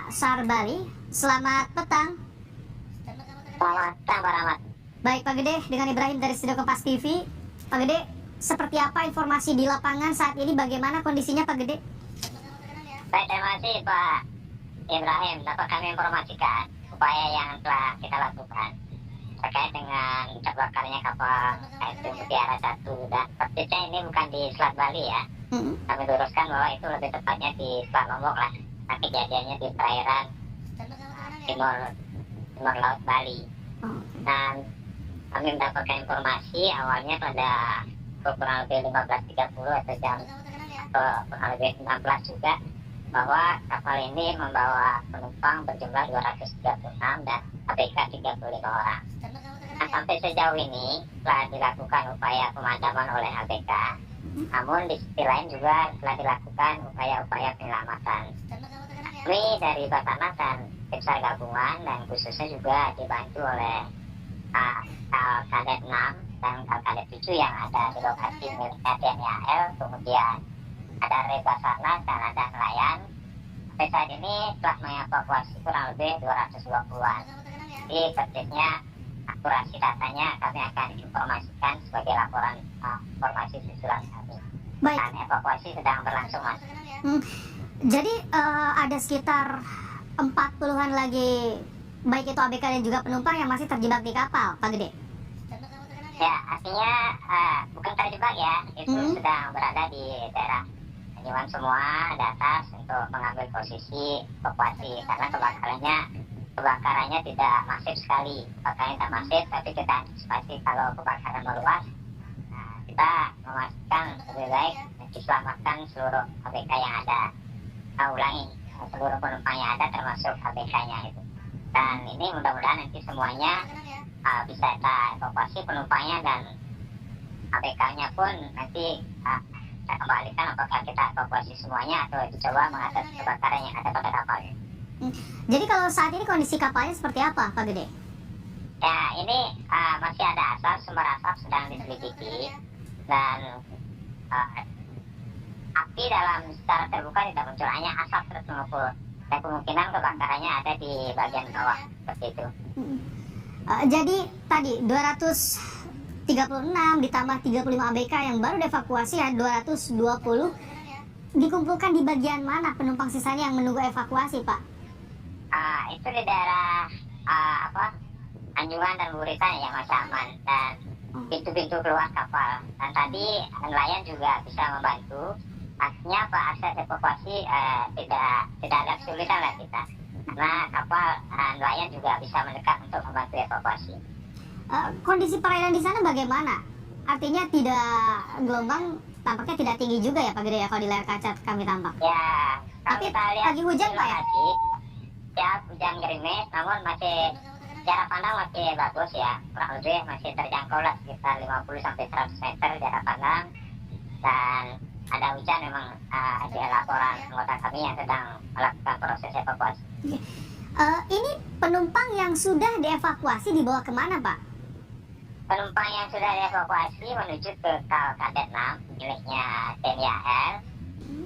Pak Sarbali. Selamat petang. Selamat petang Pak Rahmat. Baik Pak Gede, dengan Ibrahim dari Studio Kompas TV. Pak Gede, seperti apa informasi di lapangan saat ini? Bagaimana kondisinya Pak Gede? Baik, terima kasih Pak Ibrahim. Dapat kami informasikan upaya yang telah kita lakukan terkait dengan terbakarnya kapal KSP Mutiara 1, dan persisnya ini bukan di Selat Bali ya. Kami luruskan bahwa itu lebih tepatnya di Selat Lombok lah. Nah, kejadiannya di perairan timur laut Bali. Dan kami mendapatkan informasi awalnya pada kurang lebih 15.30 atau jam kurang lebih 16 juga, bahwa kapal ini membawa penumpang berjumlah 236 dan ABK 35 orang. Nah, sampai sejauh ini telah dilakukan upaya pemadaman oleh ABK, namun di sisi lain juga telah dilakukan upaya-upaya penyelamatan. Kami dari Basarnas dan Tim SAR gabungan dan khususnya juga dibantu oleh Kadet 6 dan Kadet 7 yang ada di lokasi miliknya TNI AL, kemudian ada Basarnas dan ada nelayan. Sampai saat ini telah mengevakuasi kurang lebih 220-an. Jadi persisnya akurasi datanya kami akan informasikan sebagai laporan informasi susulan kami. Baik. Dan evakuasi sedang berlangsung, Mas. Jadi ada sekitar 40-an lagi, baik itu ABK dan juga penumpang yang masih terjebak di kapal, Pak Gede? Ya, artinya bukan terjebak ya, itu sedang berada di daerah Banyuwan semua, di atas untuk mengambil posisi evakuasi, karena kebakarannya tidak masif sekali. Kebakarannya tidak masif, tapi kita antisipasi kalau kebakaran meluas, kita memastikan lebih baik diselamatkan seluruh ABK yang ada. Seluruh penumpang yang ada termasuk ABK-nya itu. Dan ini mudah-mudahan nanti semuanya bisa kita evakuasi, penumpangnya dan ABK-nya pun nanti kita kembalikan apakah kita evakuasi semuanya atau dicoba mengatasi kebakaran yang ada pada kapalnya. Jadi kalau saat ini kondisi kapalnya seperti apa, Pak Gede? Ya, ini masih ada asap, sumber asap sedang diselidiki, dan api dalam secara terbuka tidak muncul, hanya asap terus mengepul, dan kemungkinan kebakarannya ada di bagian bawah seperti itu. Jadi tadi 236 ditambah 35 ABK yang baru dievakuasi ya 220 dikumpulkan di bagian mana penumpang sisanya yang menunggu evakuasi, Pak? Itu di daerah Anjungan dan Buritan yang masih aman, dan pintu-pintu keluar kapal. Dan tadi nelayan juga bisa membantu. Artinya akses evakuasi tidak ada kesulitan lah kita, karena kapal nelayan juga bisa mendekat untuk membantu evakuasi. Kondisi perairan di sana bagaimana? Artinya tidak, gelombang tampaknya tidak tinggi juga ya Pak Gede ya, kalau di layar kaca kami tampak. Ya, kalau tapi kita lihat lagi hujan Pak ya? Ya, hujan gerimis, namun masih jarak pandang masih bagus ya, kurang lebih masih terjangkau lah sekitar 50-100 meter jarak pandang. Dan ada hujan memang, ada laporan anggota kami yang sedang melakukan proses evakuasi. Ini penumpang yang sudah dievakuasi dibawa kemana Pak? Penumpang yang sudah dievakuasi menuju ke Kadet 6 miliknya TNI AL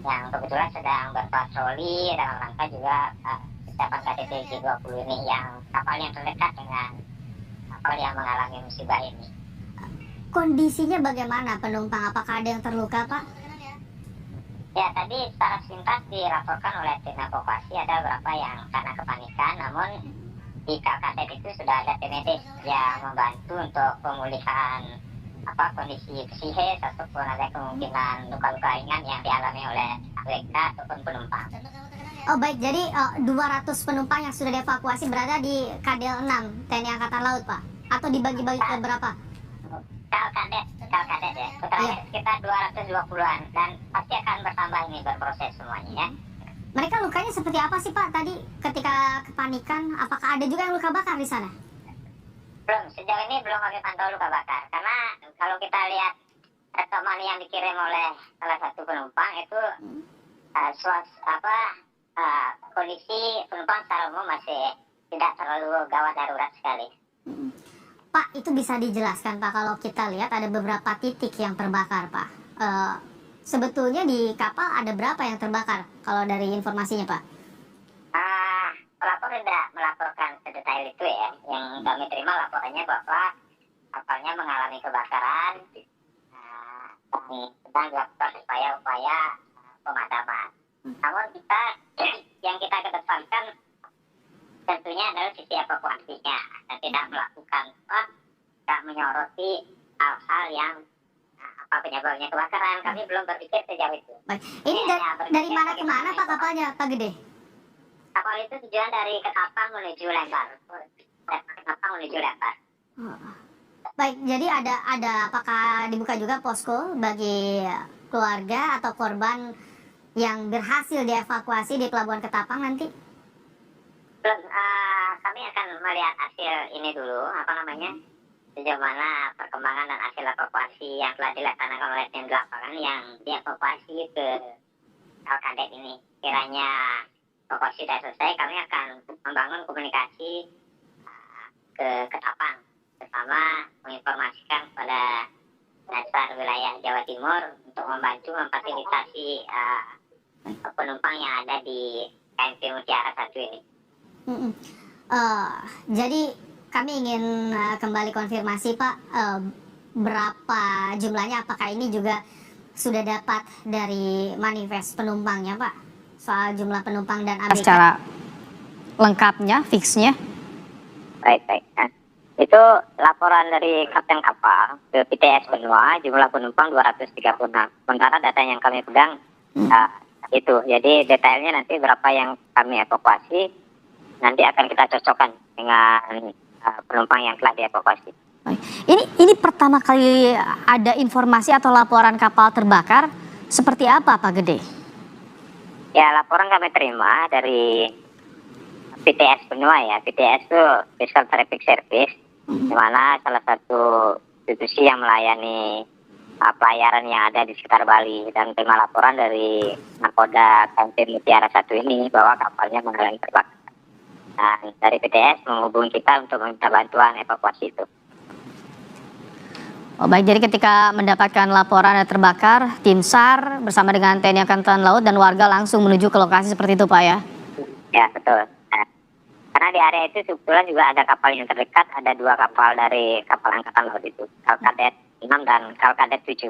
yang kebetulan sedang berpatroli dalam rangka juga persiapan KTT G20 ini, yang kapal yang terdekat dengan kapal yang mengalami musibah ini. Kondisinya bagaimana penumpang? Apakah ada yang terluka Pak? Ya, tadi secara sepintas dilaporkan oleh tim evakuasi ada beberapa yang karena kepanikan, namun di KKT itu sudah ada tim medis yang membantu untuk pemulihan kondisi psikis ataupun ada kemungkinan luka-luka ringan yang dialami oleh ABK ataupun penumpang. Oh baik, jadi 200 penumpang yang sudah dievakuasi berada di KDL 6 TNI Angkatan Laut Pak? Atau dibagi-bagi ke berapa? Kalkadet ya, totalnya sekitar 220-an, dan pasti akan bertambah ini berproses semuanya ya. Mereka lukanya seperti apa sih Pak tadi ketika kepanikan? Apakah ada juga yang luka bakar di sana? Belum, sejauh ini belum kami pantau luka bakar, karena kalau kita lihat rekaman yang dikirim oleh salah satu penumpang itu kondisi penumpang secara umum masih tidak terlalu gawat darurat sekali. Pak, itu bisa dijelaskan Pak, kalau kita lihat ada beberapa titik yang terbakar Pak. Sebetulnya di kapal ada berapa yang terbakar kalau dari informasinya Pak? file itu ya, yang kami terima laporannya bahwa kapalnya mengalami kebakaran dan sedang dilakukan upaya-upaya pemadaman. Namun yang kita kedepankan tentunya adalah sisi evakuasinya dan tidak melakukan tidak menyoroti hal-hal yang apa penyebabnya kebakaran. Kami belum berpikir sejauh itu. Baik. Ini dari mana ke mana Pak kapalnya, Pak Gede? Kapal itu tujuan dari Ketapang menuju Lembar. Ketapang menuju Lembar. Baik, jadi ada apakah dibuka juga posko bagi keluarga atau korban yang berhasil dievakuasi di Pelabuhan Ketapang nanti? Belum, kami akan melihat hasil ini dulu, sejauh mana perkembangan dan hasil evakuasi yang telah dilaksanakan oleh tim di lapangan yang dievakuasi ke Kalkadet ini. Kiranya evakuasi sudah selesai, kami akan membangun komunikasi ke Ketapang, bersama menginformasikan kepada dasar wilayah Jawa Timur untuk membantu memfasilitasi penumpang yang ada di KMP Mutiara 1 ini. Jadi kami ingin kembali konfirmasi Pak, berapa jumlahnya, apakah ini juga sudah dapat dari manifest penumpangnya Pak, soal jumlah penumpang dan ABK secara lengkapnya, fixnya? Baik. Nah, itu laporan dari kapten kapal ke PTS Benua, jumlah penumpang 236. Sementara data yang kami pegang itu, jadi detailnya nanti berapa yang kami evakuasi nanti akan kita cocokkan dengan penumpang yang telah dievakuasi. Ini pertama kali ada informasi atau laporan kapal terbakar seperti apa Pak Gede? Ya, laporan kami terima dari PTS Benua ya. PTS itu Fiscal Traffic Service, di mana salah satu institusi yang melayani pelayaran yang ada di sekitar Bali, dan terima laporan dari nakoda KMP Mutiara 1 ini bahwa kapalnya mengalami terbakar. Dan dari PTS menghubungi kita untuk meminta bantuan evakuasi itu. Oh, baik, jadi ketika mendapatkan laporan ada terbakar, tim SAR bersama dengan TNI Angkatan Laut dan warga langsung menuju ke lokasi seperti itu Pak ya? Ya, betul. Karena di area itu sebetulnya juga ada kapal yang terdekat, ada 2 kapal dari kapal Angkatan Laut itu, Kalkadet 6 dan Kalkadet 7.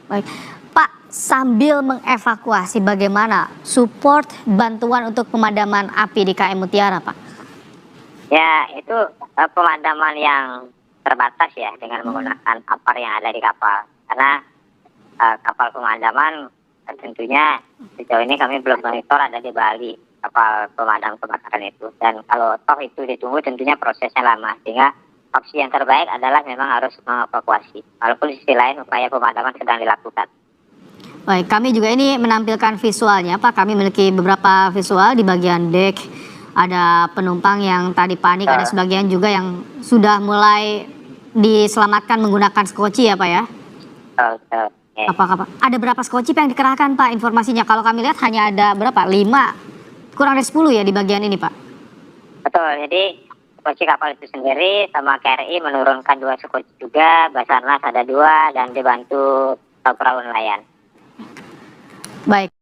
Baik, Pak, sambil mengevakuasi bagaimana support bantuan untuk pemadaman api di KM Mutiara Pak? Ya, itu pemadaman yang terbatas ya dengan menggunakan apar yang ada di kapal. Karena kapal pemadaman tentunya sejauh ini kami belum monitor ada di Bali kapal pemadam kebakaran itu. Dan kalau toh itu ditunggu tentunya prosesnya lama, sehingga opsi yang terbaik adalah memang harus mengevakuasi. Walaupun di sisi lain upaya pemadaman sedang dilakukan. Baik, kami juga ini menampilkan visualnya Pak. Kami memiliki beberapa visual di bagian deck. Ada penumpang yang tadi panik, ada sebagian juga yang sudah mulai diselamatkan menggunakan skoci ya Pak ya? Okay. Apa? Ada berapa skoci yang dikerahkan Pak informasinya? Kalau kami lihat hanya ada berapa? 5, kurang dari 10 ya di bagian ini Pak? Betul, jadi skoci kapal itu sendiri sama KRI menurunkan 2 skoci juga, Basarnas ada 2 dan dibantu perahu nelayan. Baik.